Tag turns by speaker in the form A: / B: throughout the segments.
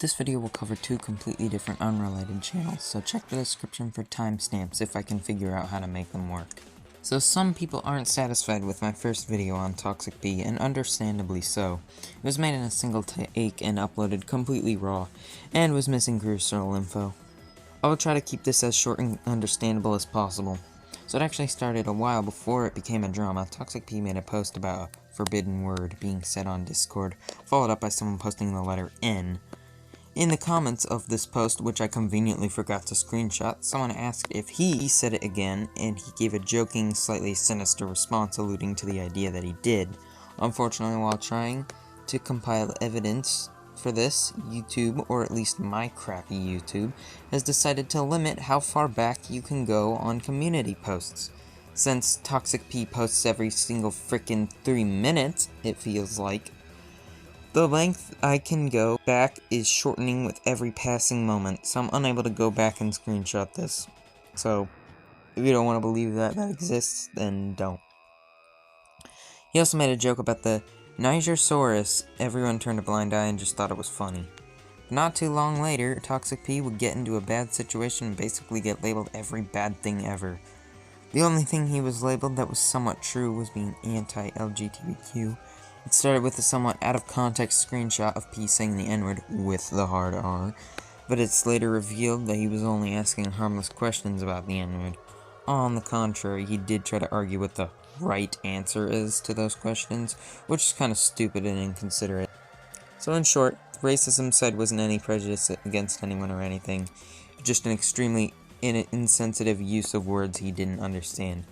A: This video will cover two completely different unrelated channels, so check the description for timestamps if I can figure out how to make them work. So some people aren't satisfied with my first video on Toxic P, and understandably so. It was made in a single take and uploaded completely raw, and was missing crucial info. I will try to keep this as short and understandable as possible. So it actually started a while before it became a drama. Toxic P made a post about a forbidden word being said on Discord, followed up by someone posting the letter N. In the comments of this post, which I conveniently forgot to screenshot, someone asked if he said it again, and he gave a joking, slightly sinister response alluding to the idea that he did. Unfortunately, while trying to compile evidence for this, YouTube, or at least my crappy YouTube, has decided to limit how far back you can go on community posts. Since Toxic P posts every single frickin' 3 minutes, it feels like, the length I can go back is shortening with every passing moment, so I'm unable to go back and screenshot this. So, if you don't want to believe that exists, then don't. He also made a joke about the Nigersaurus. Everyone turned a blind eye and just thought it was funny. But not too long later, Toxic P would get into a bad situation and basically get labeled every bad thing ever. The only thing he was labeled that was somewhat true was being anti-LGBTQ. It started with a somewhat out-of-context screenshot of P saying the N-word with the hard R, but it's later revealed that he was only asking harmless questions about the N-word. On the contrary, he did try to argue what the right answer is to those questions, which is kind of stupid and inconsiderate. So in short, the racism side wasn't any prejudice against anyone or anything, just an extremely insensitive use of words he didn't understand.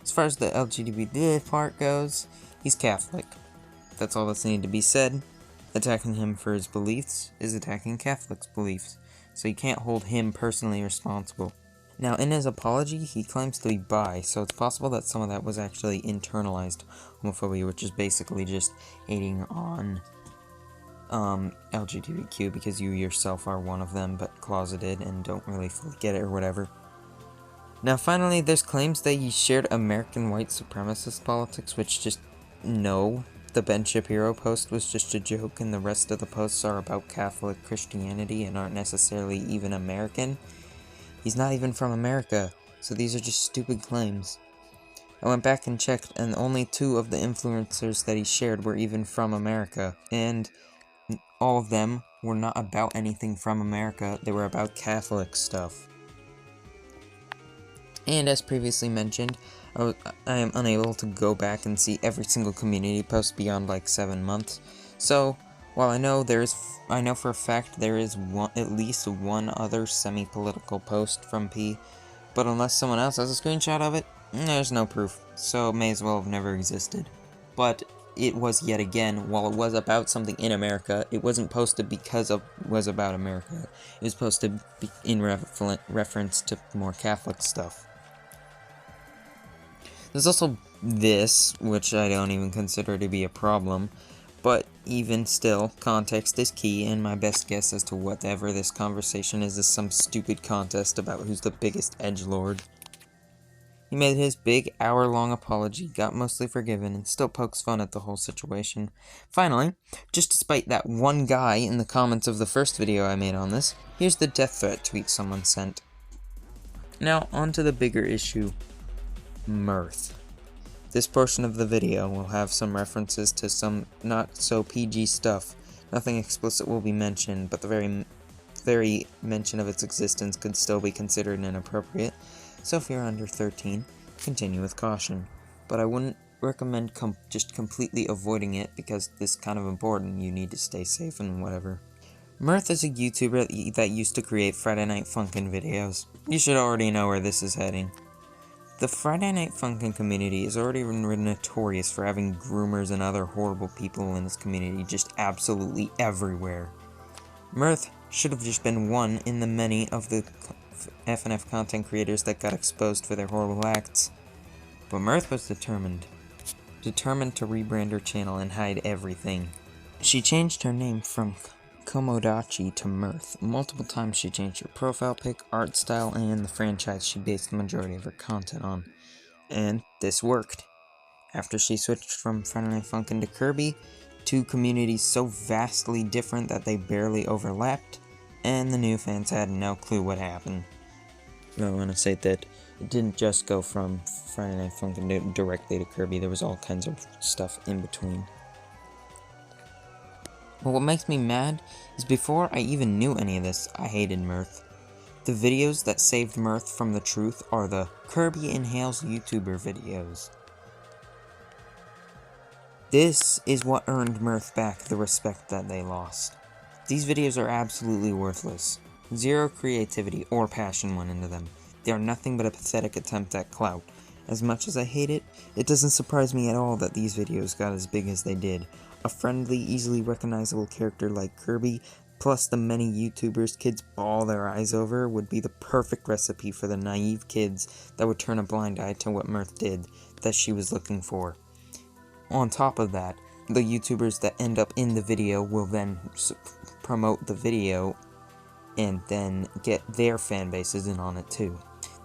A: As far as the LGBT part goes, he's Catholic. That's all that's needed to be said. Attacking him for his beliefs is attacking Catholics' beliefs, so you can't hold him personally responsible. Now, in his apology, he claims to be bi, so it's possible that some of that was actually internalized homophobia, which is basically just hating on LGBTQ because you yourself are one of them, but closeted and don't really fully get it or whatever. Now, finally, there's claims that he shared American white supremacist politics, which just no. The Ben Shapiro post was just a joke, and the rest of the posts are about Catholic Christianity and aren't necessarily even American. He's not even from America, so these are just stupid claims. I went back and checked, and only 2 of the influencers that he shared were even from America, and all of them were not about anything from America, they were about Catholic stuff. And as previously mentioned, I am unable to go back and see every single community post beyond like 7 months. So, while I know for a fact there is at least one other semi-political post from P, but unless someone else has a screenshot of it, there's no proof, so it may as well have never existed. But it was yet again, while it was about something in America, it wasn't posted because it was about America. It was posted in reference to more Catholic stuff. There's also this, which I don't even consider to be a problem, but even still, context is key, and my best guess as to whatever this conversation is some stupid contest about who's the biggest edgelord. He made his big hour-long apology, got mostly forgiven, and still pokes fun at the whole situation. Finally, just despite that one guy in the comments of the first video I made on this, here's the death threat tweet someone sent. Now, on to the bigger issue. Mirth. This portion of the video will have some references to some not-so-PG stuff. Nothing explicit will be mentioned, but the very mention of its existence could still be considered inappropriate, so if you're under 13, continue with caution. But I wouldn't recommend just completely avoiding it, because this is kind of important, you need to stay safe and whatever. Mirth is a YouTuber that used to create Friday Night Funkin' videos. You should already know where this is heading. The Friday Night Funkin' community is already notorious for having groomers and other horrible people in this community just absolutely everywhere. Mirth should have just been one in the many of the FNF content creators that got exposed for their horrible acts. But Mirth was determined to rebrand her channel and hide everything. She changed her name from Komodachi to Mirth. Multiple times she changed her profile pic, art style, and the franchise she based the majority of her content on. And this worked. After she switched from Friday Night Funkin' to Kirby, two communities so vastly different that they barely overlapped, and the new fans had no clue what happened. I want to say that it didn't just go from Friday Night Funkin' directly to Kirby, there was all kinds of stuff in between. But what makes me mad is before I even knew any of this, I hated Mirth. The videos that saved Mirth from the truth are the Kirby Inhales YouTuber videos. This is what earned Mirth back the respect that they lost. These videos are absolutely worthless. Zero creativity or passion went into them. They are nothing but a pathetic attempt at clout. As much as I hate it, it doesn't surprise me at all that these videos got as big as they did. A friendly, easily recognizable character like Kirby, plus the many YouTubers kids bawl their eyes over, would be the perfect recipe for the naive kids that would turn a blind eye to what Mirth did that she was looking for. On top of that, the YouTubers that end up in the video will then promote the video and then get their fan bases in on it too.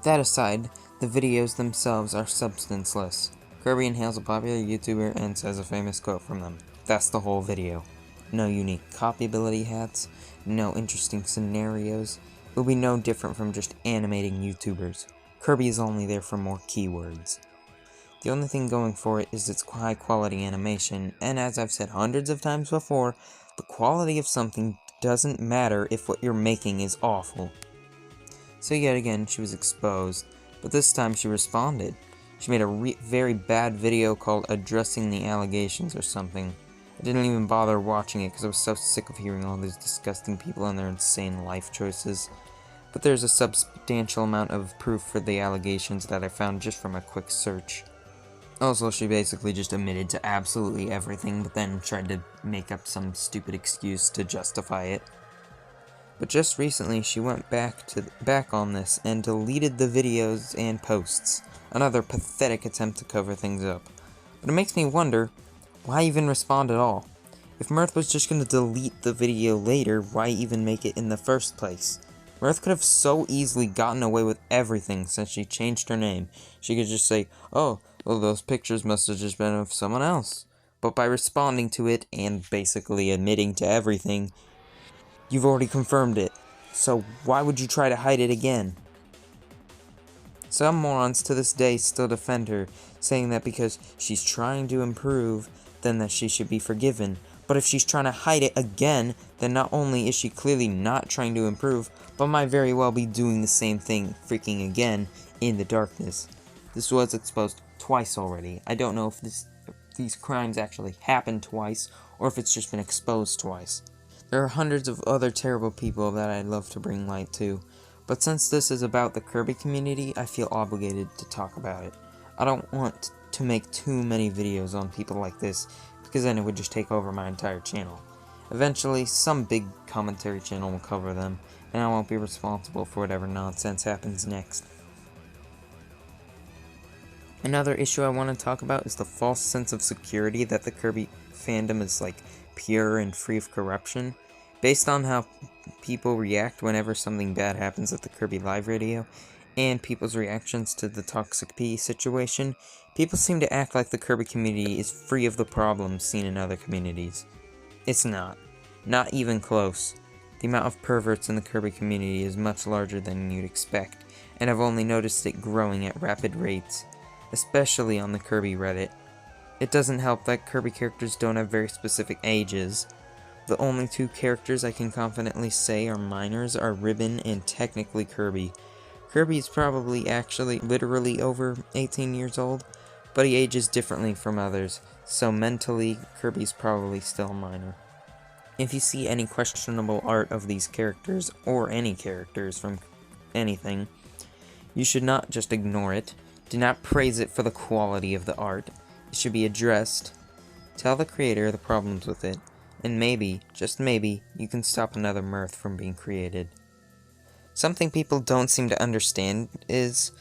A: That aside, the videos themselves are substanceless. Kirby inhales a popular YouTuber and says a famous quote from them. That's the whole video. No unique copy ability hats, no interesting scenarios. It will be no different from just animating YouTubers. Kirby is only there for more keywords. The only thing going for it is its high quality animation, and as I've said hundreds of times before, the quality of something doesn't matter if what you're making is awful. So yet again, she was exposed, but this time she responded. She made a very bad video called Addressing the Allegations or something. I didn't even bother watching it because I was so sick of hearing all these disgusting people and their insane life choices. But there's a substantial amount of proof for the allegations that I found just from a quick search. Also, she basically just admitted to absolutely everything, but then tried to make up some stupid excuse to justify it. But just recently, she went back on this and deleted the videos and posts. Another pathetic attempt to cover things up. But it makes me wonder, why even respond at all? If Mirth was just going to delete the video later, why even make it in the first place? Mirth could have so easily gotten away with everything since she changed her name. She could just say, oh, well, those pictures must have just been of someone else. But by responding to it, and basically admitting to everything, you've already confirmed it. So why would you try to hide it again? Some morons to this day still defend her, saying that because she's trying to improve, then that she should be forgiven. But if she's trying to hide it again, then not only is she clearly not trying to improve, but might very well be doing the same thing freaking again in the darkness. This was exposed twice already. I don't know if these crimes actually happened twice, or if it's just been exposed twice. There are hundreds of other terrible people that I'd love to bring light to, but since this is about the Kirby community, I feel obligated to talk about it. I don't want to make too many videos on people like this, because then it would just take over my entire channel. Eventually, some big commentary channel will cover them, and I won't be responsible for whatever nonsense happens next. Another issue I want to talk about is the false sense of security that the Kirby fandom is like pure and free of corruption. Based on how people react whenever something bad happens at the Kirby live radio, and people's reactions to the Toxic P situation, people seem to act like the Kirby community is free of the problems seen in other communities. It's not. Not even close. The amount of perverts in the Kirby community is much larger than you'd expect, and I've only noticed it growing at rapid rates, especially on the Kirby Reddit. It doesn't help that Kirby characters don't have very specific ages. The only two characters I can confidently say are minors are Ribbon and technically Kirby. Kirby is probably actually literally over 18 years old, but he ages differently from others, so mentally, Kirby's probably still minor. If you see any questionable art of these characters, or any characters from anything, you should not just ignore it. Do not praise it for the quality of the art. It should be addressed. Tell the creator the problems with it, and maybe, just maybe, you can stop another Mirth from being created. Something people don't seem to understand is,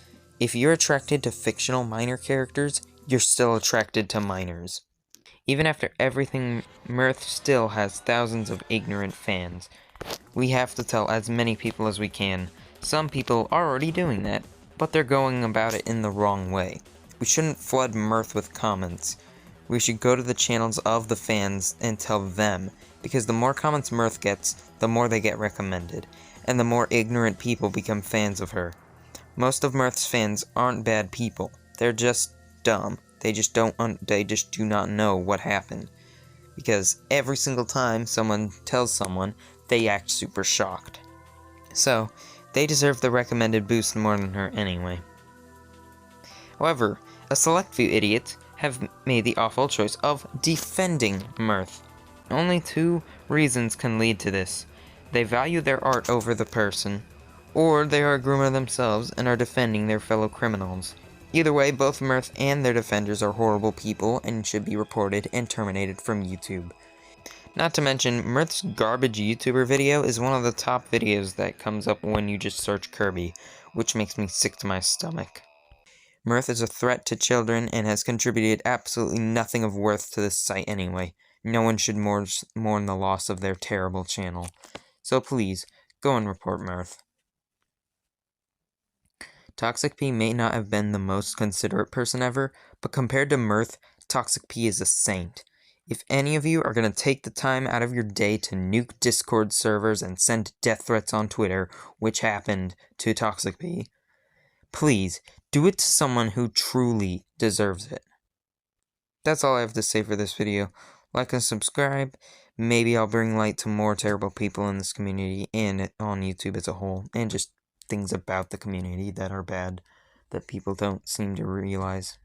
A: if you're attracted to fictional minor characters, you're still attracted to minors. Even after everything, Mirth still has thousands of ignorant fans. We have to tell as many people as we can. Some people are already doing that, but they're going about it in the wrong way. We shouldn't flood Mirth with comments. We should go to the channels of the fans and tell them, because the more comments Mirth gets, the more they get recommended, and the more ignorant people become fans of her. Most of Mirth's fans aren't bad people, they're just dumb. They just do not know what happened. Because every single time someone tells someone, they act super shocked. So, they deserve the recommended boost more than her anyway. However, a select few idiots have made the awful choice of defending Mirth. Only two reasons can lead to this. They value their art over the person, or they are a groomer themselves and are defending their fellow criminals. Either way, both Mirth and their defenders are horrible people and should be reported and terminated from YouTube. Not to mention, Mirth's garbage YouTuber video is one of the top videos that comes up when you just search Kirby, which makes me sick to my stomach. Mirth is a threat to children and has contributed absolutely nothing of worth to this site anyway. No one should mourn the loss of their terrible channel. So please, go and report Mirth. Toxic P may not have been the most considerate person ever, but compared to Mirth, Toxic P is a saint. If any of you are going to take the time out of your day to nuke Discord servers and send death threats on Twitter, which happened to Toxic P, please, do it to someone who truly deserves it. That's all I have to say for this video. Like and subscribe. Maybe I'll bring light to more terrible people in this community and on YouTube as a whole, and just things about the community that are bad that people don't seem to realize.